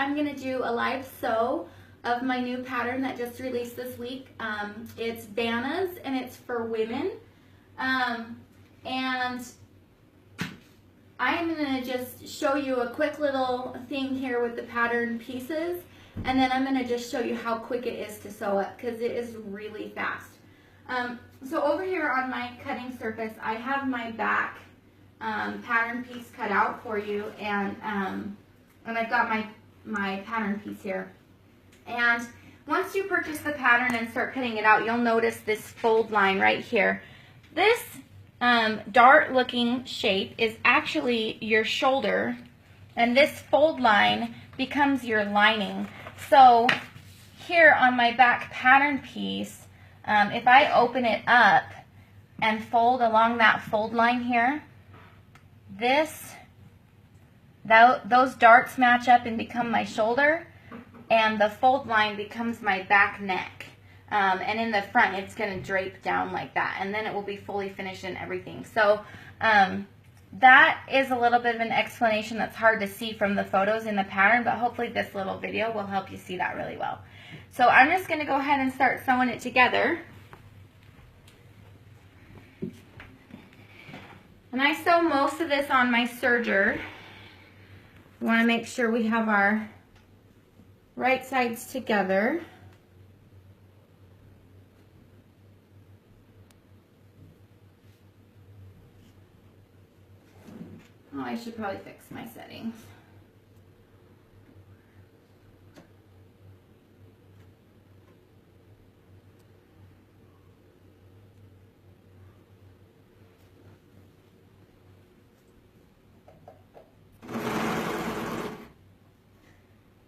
I'm going to do a live sew of my new pattern that just released this week. It's Vanna's and it's for women. And I'm going to just show you a quick little thing here with the pattern pieces, and then I'm going to just show you how quick it is to sew it because it is really fast. So over here on my cutting surface, I have my back pattern piece cut out for you, and I've got my pattern piece here. And once you purchase the pattern and start cutting it out, you'll notice this fold line right here. This dart looking shape is actually your shoulder, and this fold line becomes your lining. So here on my back pattern piece, if I open it up and fold along that fold line here, those darts match up and become my shoulder, and the fold line becomes my back neck. And in the front, it's going to drape down like that, and then it will be fully finished and everything. So that is a little bit of an explanation that's hard to see from the photos in the pattern, but hopefully this little video will help you see that really well. So I'm just going to go ahead and start sewing it together. And I sew most of this on my serger. We want to make sure we have our right sides together. Oh, I should probably fix my settings.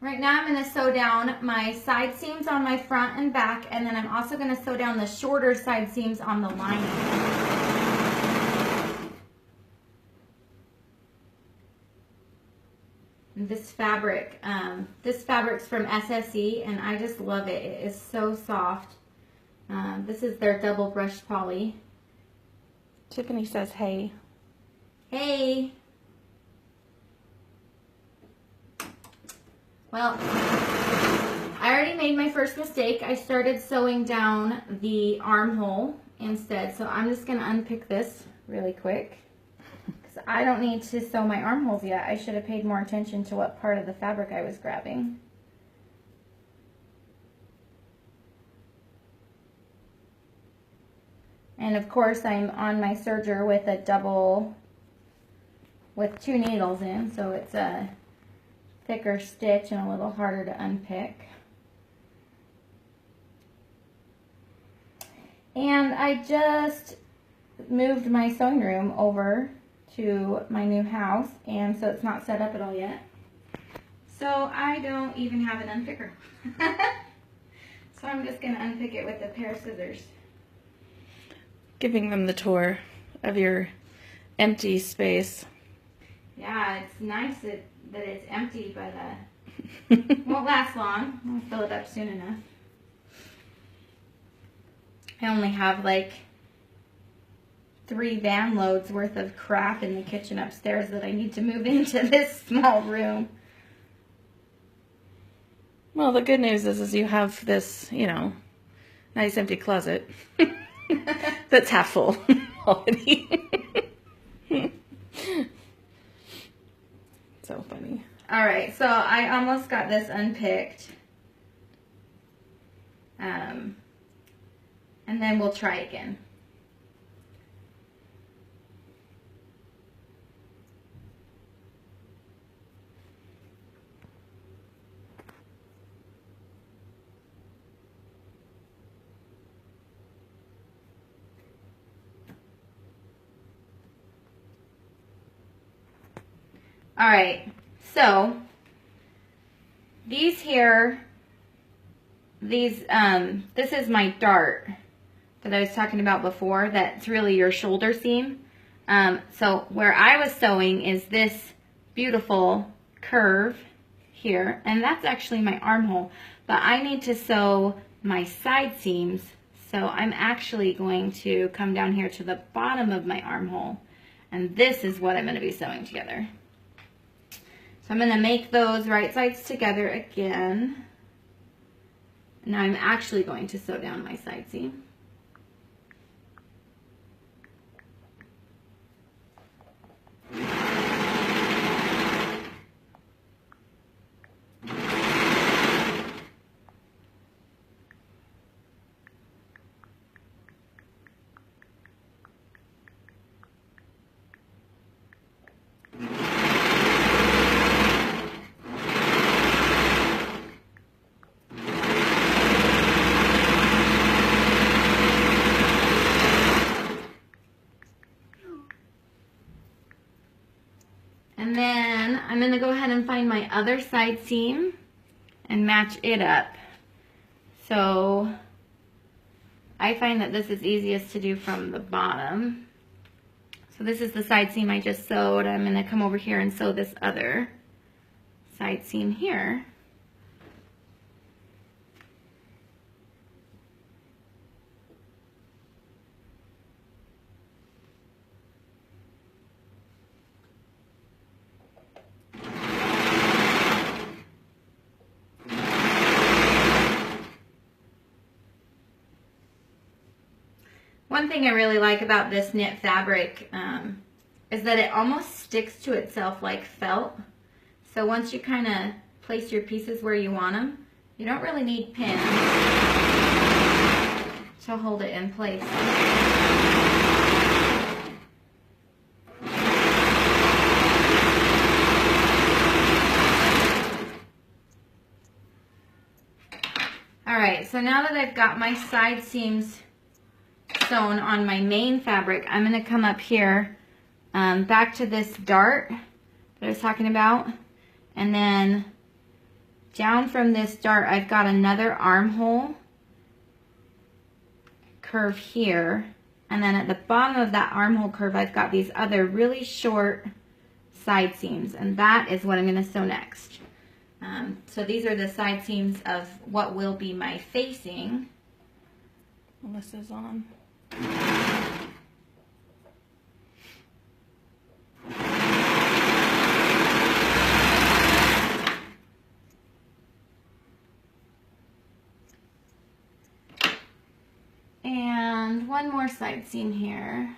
Right now I'm going to sew down my side seams on my front and back, and then I'm also going to sew down the shorter side seams on the lining. This fabric's from SSE, and I just love it. It is so soft. This is their double brush poly. Tiffany says, hey. Hey. Well, I already made my first mistake. I started sewing down the armhole instead, so I'm just going to unpick this really quick. I don't need to sew my armholes yet. I should have paid more attention to what part of the fabric I was grabbing. And of course I'm on my serger with a double, with 2 needles in, so it's a thicker stitch and a little harder to unpick. And I just moved my sewing room over to my new house, and so it's not set up at all yet. So I don't even have an unpicker. So I'm just going to unpick it with a pair of scissors. Giving them the tour of your empty space. Yeah, it's nice that it's empty, but won't last long. I'll fill it up soon enough. I only have like 3 van loads worth of crap in the kitchen upstairs that I need to move into this small room. Well, the good news is you have this, you know, nice empty closet that's half full already. So funny. All right, so I almost got this unpicked. And then we'll try again. All right, so these here, this is my dart that I was talking about before. That's really your shoulder seam. So where I was sewing is this beautiful curve here, and that's actually my armhole. But I need to sew my side seams, so I'm actually going to come down here to the bottom of my armhole, and this is what I'm going to be sewing together. So I'm going to make those right sides together again. Now I'm actually going to sew down my side seam. And then I'm going to go ahead and find my other side seam and match it up. So I find that this is easiest to do from the bottom. So this is the side seam I just sewed. I'm going to come over here and sew this other side seam here. One thing I really like about this knit fabric is that it almost sticks to itself like felt. So once you kind of place your pieces where you want them, you don't really need pins to hold it in place. Alright, so now that I've got my side seams sewn on my main fabric, I'm going to come up here back to this dart that I was talking about, and then down from this dart I've got another armhole curve here, and then at the bottom of that armhole curve I've got these other really short side seams, and that is what I'm going to sew next. So these are the side seams of what will be my facing. Melissa's on. And one more side seam here.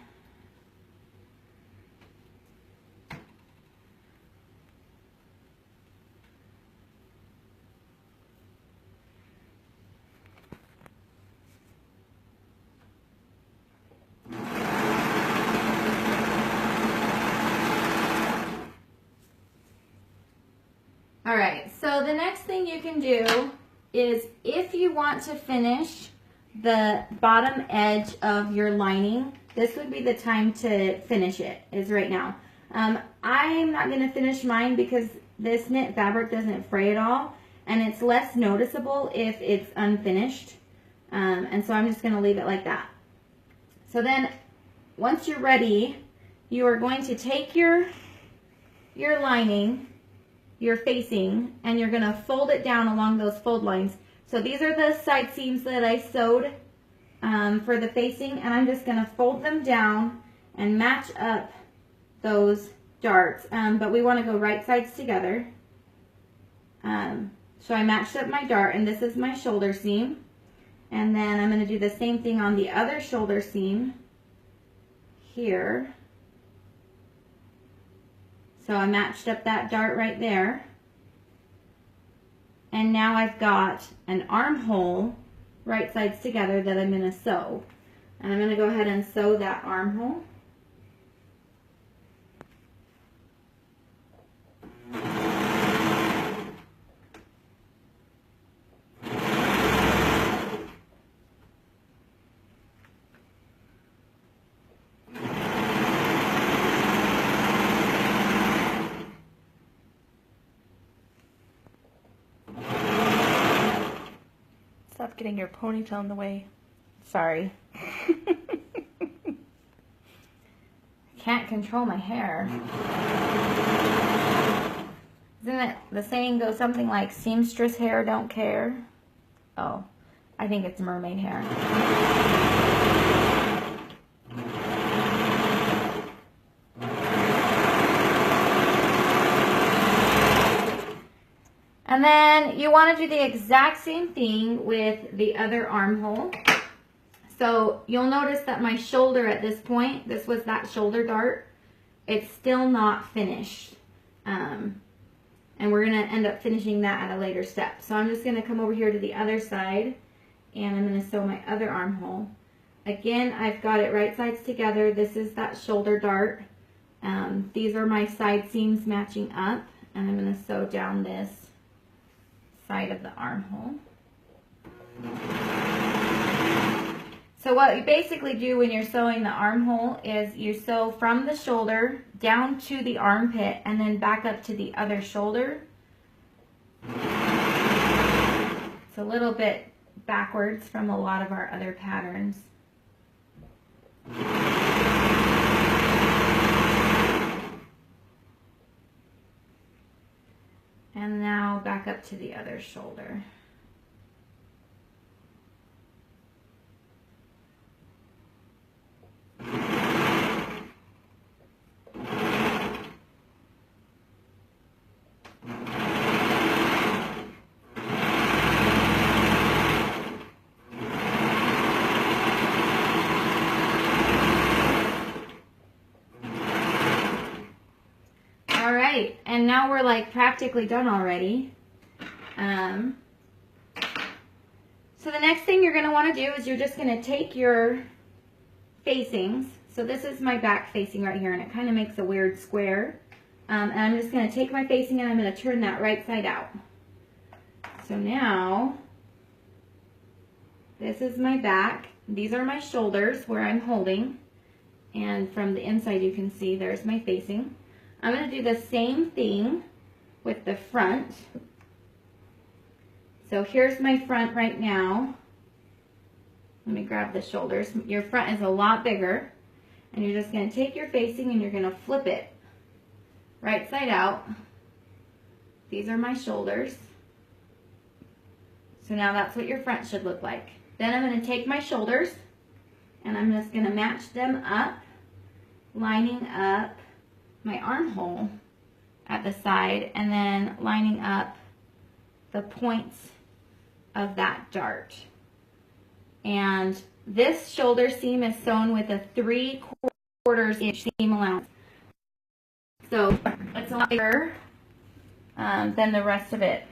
Alright, so the next thing you can do is, if you want to finish the bottom edge of your lining, this would be the time to finish it, is right now. I'm not going to finish mine because this knit fabric doesn't fray at all, and it's less noticeable if it's unfinished. And so I'm just going to leave it like that. So then, once you're ready, you are going to take your lining, your facing, and you're going to fold it down along those fold lines. So these are the side seams that I sewed for the facing, and I'm just going to fold them down and match up those darts. But we want to go right sides together. So I matched up my dart, and this is my shoulder seam. And then I'm going to do the same thing on the other shoulder seam here. So I matched up that dart right there. And now I've got an armhole right sides together that I'm going to sew. And I'm going to go ahead and sew that armhole. Stop getting your ponytail in the way. Sorry. Can't control my hair. Isn't it, the saying goes something like, seamstress hair don't care? Oh, I think it's mermaid hair. And then you want to do the exact same thing with the other armhole. So you'll notice that my shoulder at this point, this was that shoulder dart, it's still not finished. And we're going to end up finishing that at a later step. So I'm just going to come over here to the other side and I'm going to sew my other armhole. Again, I've got it right sides together. This is that shoulder dart. These are my side seams matching up, and I'm going to sew down this side of the armhole. So what you basically do when you're sewing the armhole is you sew from the shoulder down to the armpit and then back up to the other shoulder. It's a little bit backwards from a lot of our other patterns. And now back up to the other shoulder. And now we're like practically done already. So the next thing you're going to want to do is you're just going to take your facings. So this is my back facing right here, and it kind of makes a weird square. And I'm just going to take my facing and I'm going to turn that right side out. So now this is my back. These are my shoulders where I'm holding. And from the inside you can see there's my facing. I'm going to do the same thing with the front. So here's my front right now. Let me grab the shoulders. Your front is a lot bigger. And you're just going to take your facing and you're going to flip it right side out. These are my shoulders. So now that's what your front should look like. Then I'm going to take my shoulders and I'm just going to match them up, lining up my armhole at the side and then lining up the points of that dart. And this shoulder seam is sewn with a 3/4 inch seam allowance. So it's a lot bigger than the rest of it.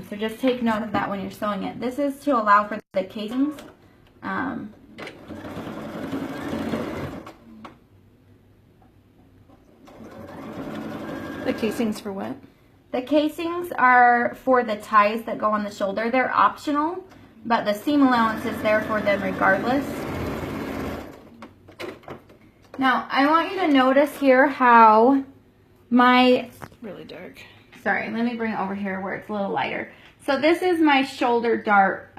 So just take note of that when you're sewing it. This is to allow for the casings. The casings for what? The casings are for the ties that go on the shoulder. They're optional, but the seam allowance is there for them regardless. Now, I want you to notice here how my... It's really dark. Sorry, let me bring it over here where it's a little lighter. So this is my shoulder dart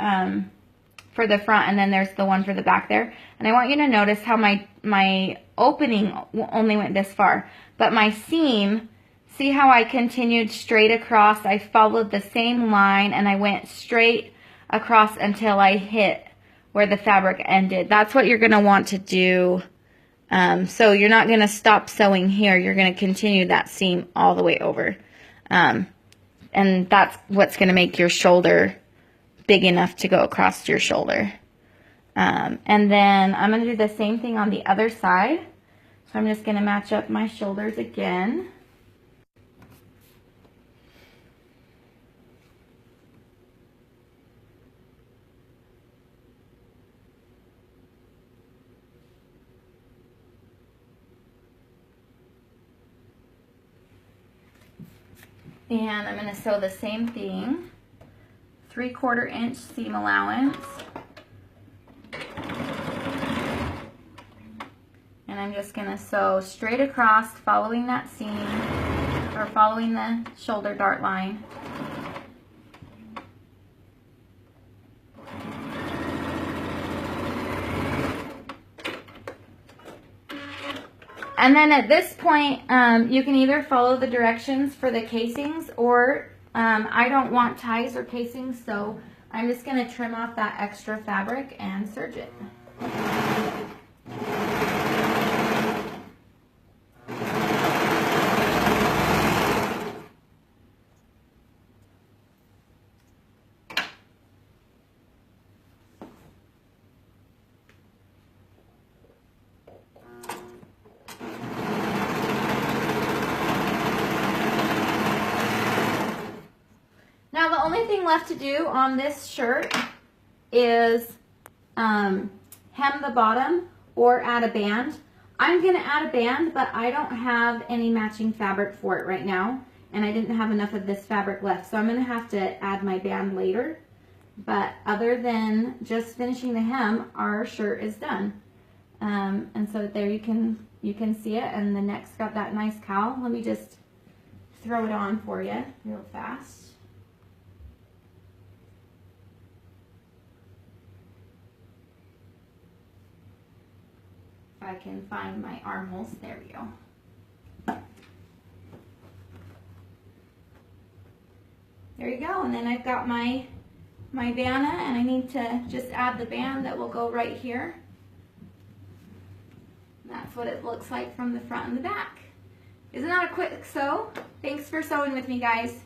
for the front, and then there's the one for the back there. And I want you to notice how my opening only went this far, but my seam... See how I continued straight across? I followed the same line and I went straight across until I hit where the fabric ended. That's what you're going to want to do. So you're not going to stop sewing here. You're going to continue that seam all the way over. And that's what's going to make your shoulder big enough to go across your shoulder. And then I'm going to do the same thing on the other side. So I'm just going to match up my shoulders again. And I'm going to sew the same thing, 3/4 inch seam allowance. And I'm just going to sew straight across, following that seam, or following the shoulder dart line. And then at this point, you can either follow the directions for the casings, or I don't want ties or casings, so I'm just going to trim off that extra fabric and serge it. only thing left to do on this shirt is hem the bottom or add a band. I'm gonna add a band, but I don't have any matching fabric for it right now, and I didn't have enough of this fabric left, so I'm gonna have to add my band later. But other than just finishing the hem, our shirt is done. And so there you can see it, and the neck's got that nice cowl. Let me just throw it on for you real fast. If I can find my armholes, there we go. There you go, and then I've got my Vanna, and I need to just add the band that will go right here. And that's what it looks like from the front and the back. Isn't that a quick sew? Thanks for sewing with me, guys.